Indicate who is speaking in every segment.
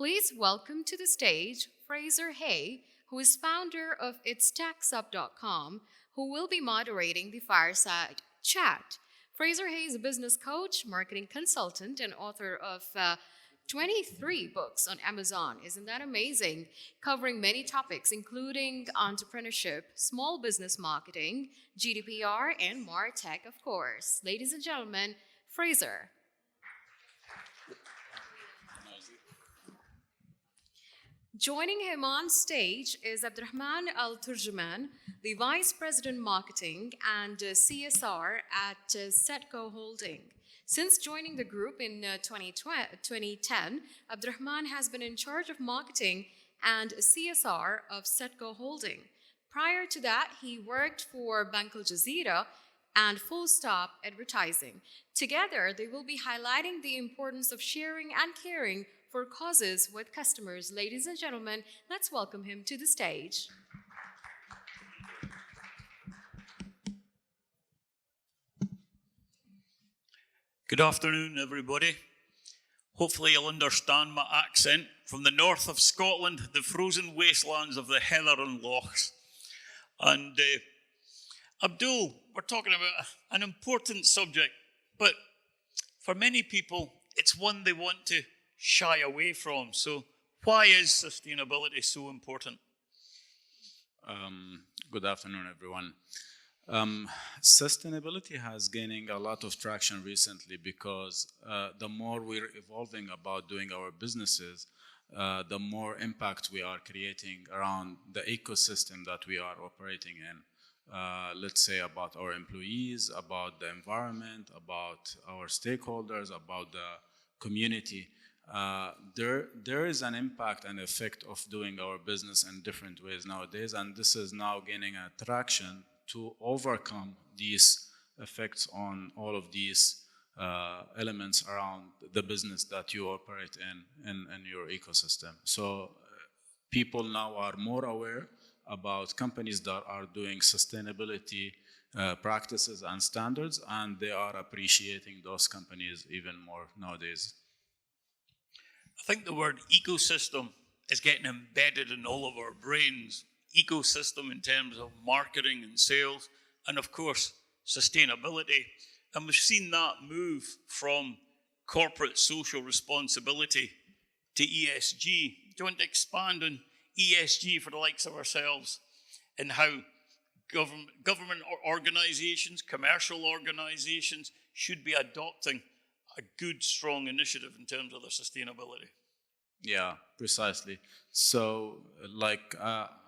Speaker 1: Please welcome to the stage Fraser Hay, who is founder of itstacksup.com, who will be moderating the fireside chat. Fraser Hay is a business coach, marketing consultant, and author of 23 books on Amazon. Isn't that amazing? Covering many topics, including entrepreneurship, small business marketing, GDPR, and MarTech, of course. Ladies and gentlemen, Fraser. Joining him on stage is Abdulrahman Al Turjuman, the Vice President Marketing and CSR at SEDCO Holding. Since joining the group in 2010, Abdulrahman has been in charge of marketing and CSR of SEDCO Holding. Prior to that, he worked for Bank Al Jazeera and Full Stop Advertising. Together, they will be highlighting the importance of sharing and caring for causes with customers. Ladies and gentlemen, let's welcome him to the stage.
Speaker 2: Good afternoon, everybody. Hopefully you'll understand my accent. From the north of Scotland, the frozen wastelands of the Heather and Lochs. And Abdul, we're talking about an important subject, but for many people, it's one they want to shy away from. So why is sustainability so important?
Speaker 3: Good afternoon, everyone. Sustainability has gaining a lot of traction recently because the more we're evolving about doing our businesses, the more impact we are creating around the ecosystem that we are operating in. Let's say about our employees, about the environment, about our stakeholders, about the community. There is an impact and effect of doing our business in different ways nowadays, and this is now gaining attraction to overcome these effects on all of these elements around the business that you operate in your ecosystem. So people now are more aware about companies that are doing sustainability practices and standards, and they are appreciating those companies even more nowadays.
Speaker 2: I think the word ecosystem is getting embedded in all of our brains. Ecosystem in terms of marketing and sales, and of course, sustainability. And we've seen that move from corporate social responsibility to ESG. Do you want to expand on ESG for the likes of ourselves and how government organizations, commercial organizations should be adopting a good, strong initiative in terms of their sustainability?
Speaker 3: Yeah, precisely. So,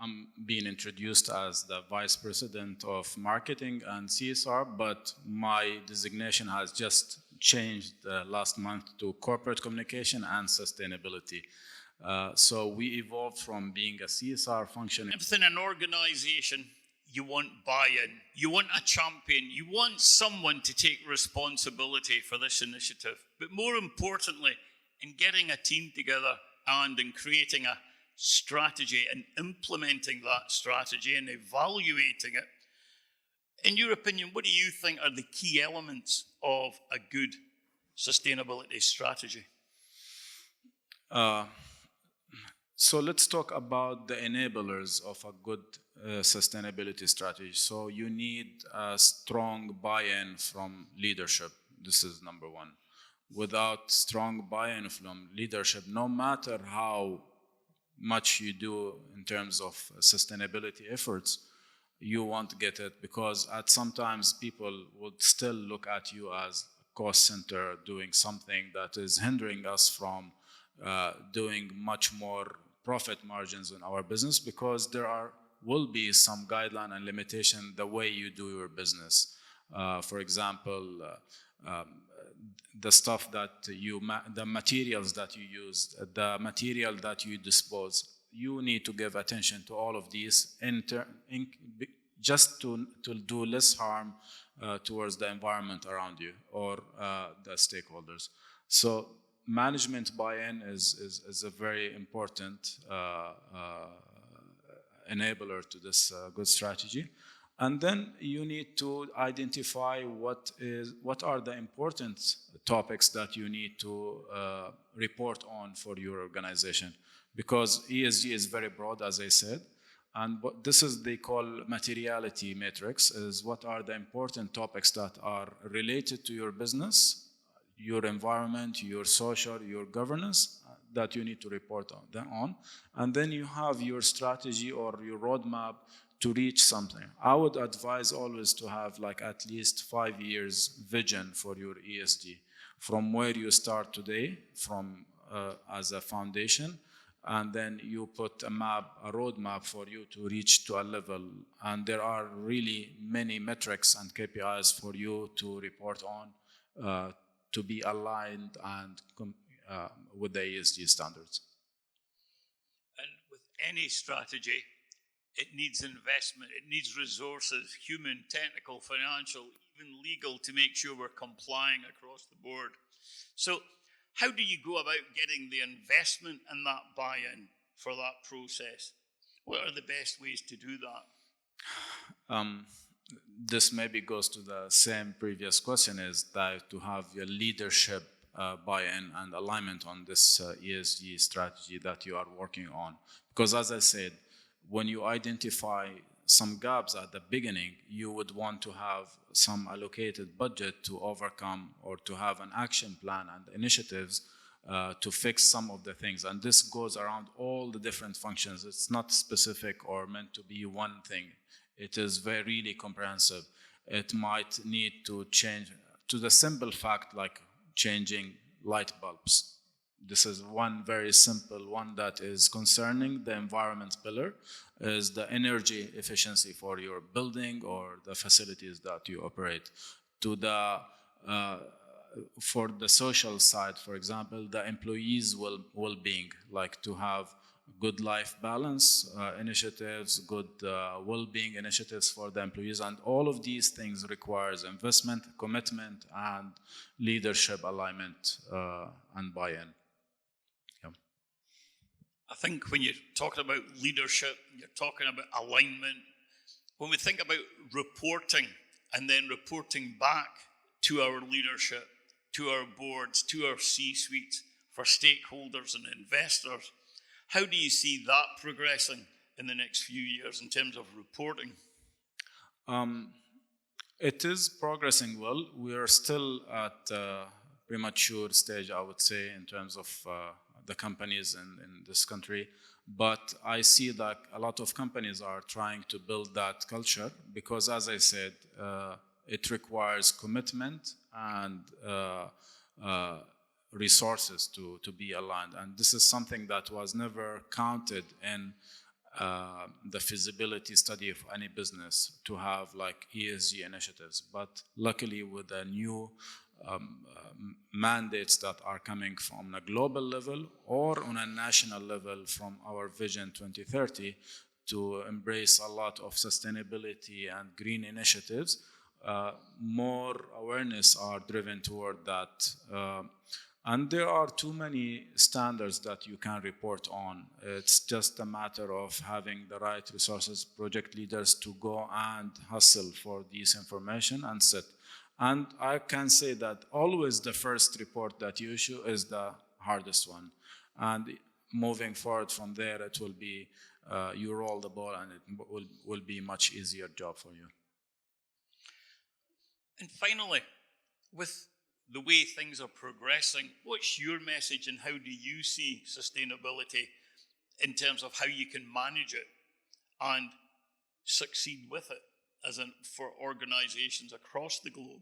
Speaker 3: I'm being introduced as the Vice President of Marketing and CSR, but my designation has just changed last month to Corporate Communication and Sustainability. So we evolved from being a CSR function.
Speaker 2: Within an organization, you want buy-in, you want a champion, you want someone to take responsibility for this initiative. But more importantly, in getting a team together and in creating a strategy and implementing that strategy and evaluating it, in your opinion, what do you think are the key elements of a good sustainability strategy?
Speaker 3: So let's talk about the enablers of a good sustainability strategy. So you need a strong buy-in from leadership. This is number one. Without strong buy-in from leadership, no matter how much you do in terms of sustainability efforts, you won't get it, because at sometimes people would still look at you as a cost center doing something that is hindering us from doing much more profit margins in our business, because there will be some guideline and limitation the way you do your business. For example, the stuff that the materials that you use, the material that you dispose, you need to give attention to all of these just to do less harm towards the environment around you or the stakeholders. So management buy-in is a very important enabler to this good strategy. And then you need to identify what are the important topics that you need to report on for your organization. Because ESG is very broad, as I said, and what this is they call materiality matrix, is what are the important topics that are related to your business, your environment, your social, your governance, that you need to report on. And then you have your strategy or your roadmap to reach something. I would advise always to have like at least 5 years vision for your ESG, from where you start today, from as a foundation, and then you put a map, a roadmap for you to reach to a level. And there are really many metrics and KPIs for you to report on to be aligned and with the ESG standards.
Speaker 2: And with any strategy, it needs investment, it needs resources, human, technical, financial, even legal, to make sure we're complying across the board. So how do you go about getting the investment and that buy-in for that process? What are the best ways to do that?
Speaker 3: This maybe goes to the same previous question, is that to have your leadership buy-in and alignment on this ESG strategy that you are working on. Because as I said, when you identify some gaps at the beginning, you would want to have some allocated budget to overcome, or to have an action plan and initiatives to fix some of the things. And this goes around all the different functions. It's not specific or meant to be one thing. It is very really comprehensive. It might need to change to the simple fact like changing light bulbs. This is one very simple one that is concerning the environment pillar, is the energy efficiency for your building or the facilities that you operate. To the for the social side, for example, the employees' well-being, like to have good life balance initiatives, good well-being initiatives for the employees, and all of these things requires investment, commitment, and leadership alignment and buy-in.
Speaker 2: I think when you're talking about leadership, you're talking about alignment. When we think about reporting and then reporting back to our leadership, to our boards, to our C-suites, for stakeholders and investors, how do you see that progressing in the next few years in terms of reporting?
Speaker 3: It is progressing well. We are still at a premature stage, I would say, in terms of the companies in this country. But I see that a lot of companies are trying to build that culture because, as I said, it requires commitment and resources to be aligned. And this is something that was never counted in the feasibility study of any business, to have like ESG initiatives. But luckily, with the new mandates that are coming from a global level or on a national level from our Vision 2030 to embrace a lot of sustainability and green initiatives, more awareness are driven toward that. And there are too many standards that you can report on. It's just a matter of having the right resources, project leaders to go and hustle for this information and set. And I can say that always the first report that you issue is the hardest one. And moving forward from there, it will be, you roll the ball and it will be a much easier job for you.
Speaker 2: And finally, with the way things are progressing, what's your message and how do you see sustainability in terms of how you can manage it and succeed with it for organizations across the globe?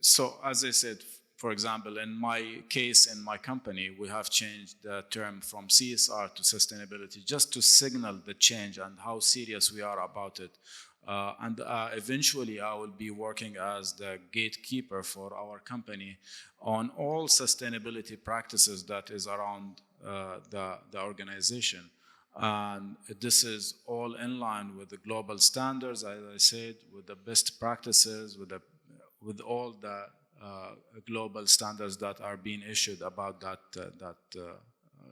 Speaker 3: So as I said, for example, in my case, in my company, we have changed the term from CSR to sustainability just to signal the change and how serious we are about it. And eventually I will be working as the gatekeeper for our company on all sustainability practices that is around the organization. And this is all in line with the global standards, as I said, with the best practices, with all the global standards that are being issued about that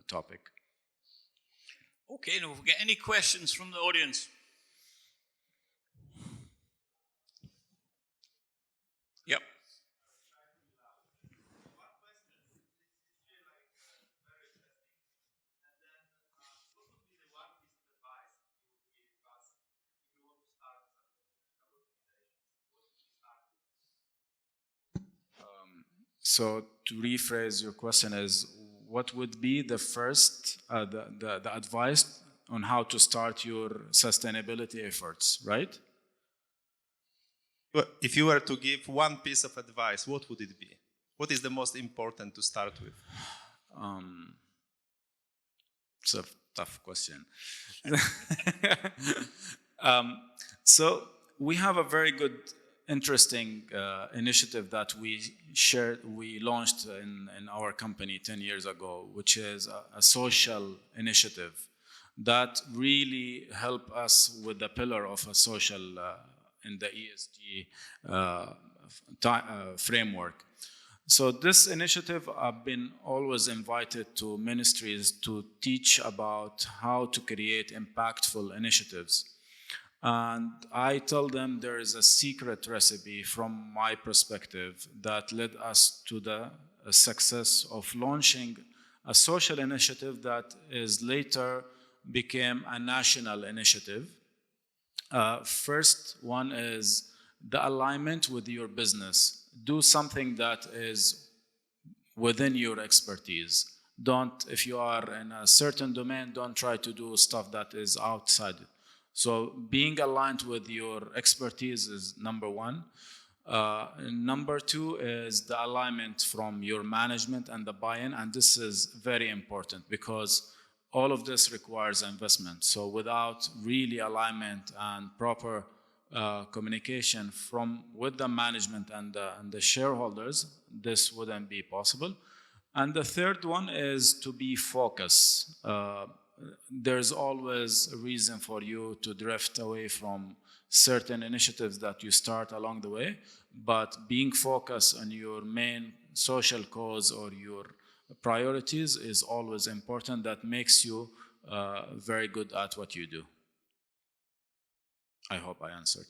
Speaker 3: topic.
Speaker 2: Okay, now if we get any questions from the audience. Yep.
Speaker 3: So to rephrase your question is, what would be the first, the advice on how to start your sustainability efforts, right?
Speaker 4: Well, if you were to give one piece of advice, what would it be? What is the most important to start with?
Speaker 3: It's a tough question. So we have a very good, interesting initiative that we launched in our company 10 years ago, which is a social initiative that really help us with the pillar of a social in the ESG framework. So this initiative, I've been always invited to ministries to teach about how to create impactful initiatives. And I tell them there is a secret recipe from my perspective that led us to the success of launching a social initiative that is later became a national initiative. First one is the alignment with your business. Do something that is within your expertise. Don't, if you are in a certain domain, don't try to do stuff that is outside. So being aligned with your expertise is number one. Number two is the alignment from your management and the buy-in, and this is very important because all of this requires investment. So without really alignment and proper communication with the management and the shareholders, this wouldn't be possible. And the third one is to be focused. There's always a reason for you to drift away from certain initiatives that you start along the way, but being focused on your main social cause or your priorities is always important. That makes you very good at what you do. I hope I answered.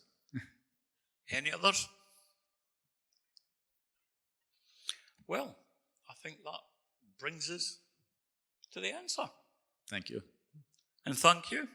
Speaker 2: Any others? Well, I think that brings us to the answer.
Speaker 3: Thank you.
Speaker 2: And thank you.